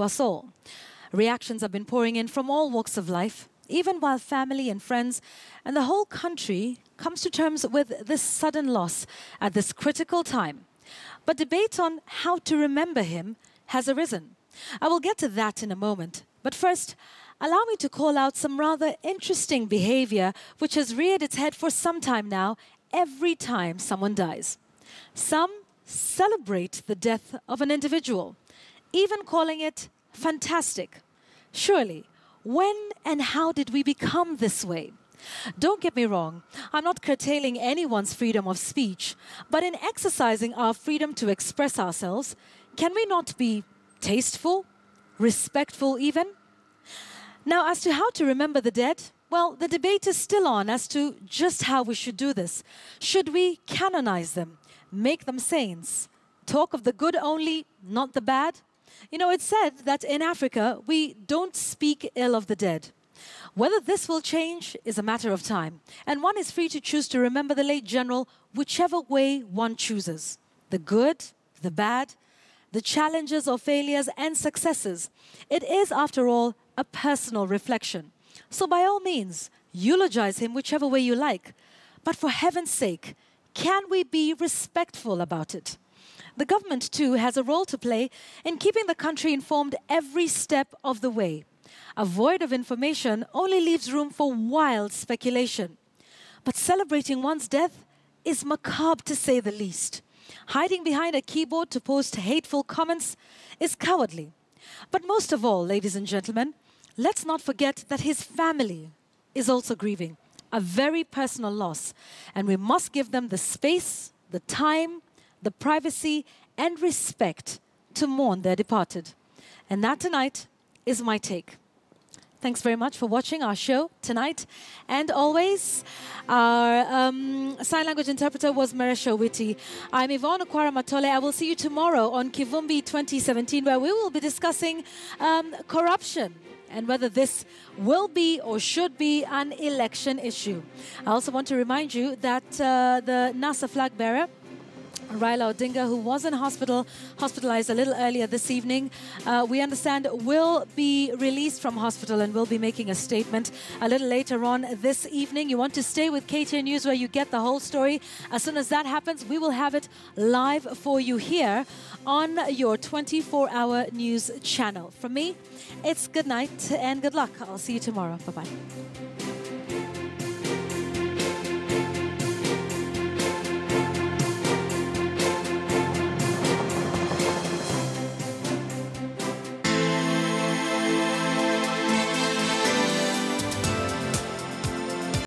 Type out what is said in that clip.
us all. Reactions have been pouring in from all walks of life, even while family and friends and the whole country comes to terms with this sudden loss at this critical time. But debate on how to remember him has arisen. I will get to that in a moment. But first, allow me to call out some rather interesting behavior which has reared its head for some time now every time someone dies. Some celebrate the death of an individual, even calling it fantastic. Surely, when and how did we become this way? Don't get me wrong, I'm not curtailing anyone's freedom of speech, but in exercising our freedom to express ourselves, can we not be tasteful, respectful even? Now, as to how to remember the dead, well, the debate is still on as to just how we should do this. Should we canonize them, make them saints, talk of the good only, not the bad? You know, it's said that in Africa, we don't speak ill of the dead. Whether this will change is a matter of time, and one is free to choose to remember the late general whichever way one chooses. The good, the bad, the challenges or failures and successes. It is, after all, a personal reflection. So by all means, eulogize him whichever way you like. But for heaven's sake, can we be respectful about it? The government, too, has a role to play in keeping the country informed every step of the way. A void of information only leaves room for wild speculation. But celebrating one's death is macabre, to say the least. Hiding behind a keyboard to post hateful comments is cowardly. But most of all, ladies and gentlemen, let's not forget that his family is also grieving, a very personal loss, and we must give them the space, the time, the privacy and respect to mourn their departed. And that tonight is my take. Thanks very much for watching our show tonight. And always, our sign language interpreter was Marisha Witty. I'm Yvonne Okwara Matole. I will see you tomorrow on Kivumbi 2017, where we will be discussing corruption and whether this will be or should be an election issue. I also want to remind you that the NASA flag bearer, Raila Odinga, who was in hospitalized a little earlier this evening, we understand will be released from hospital and will be making a statement a little later on this evening. You want to stay with KTN News where you get the whole story. As soon as that happens, we will have it live for you here on your 24-hour news channel. From me, it's good night and good luck. I'll see you tomorrow. Bye-bye.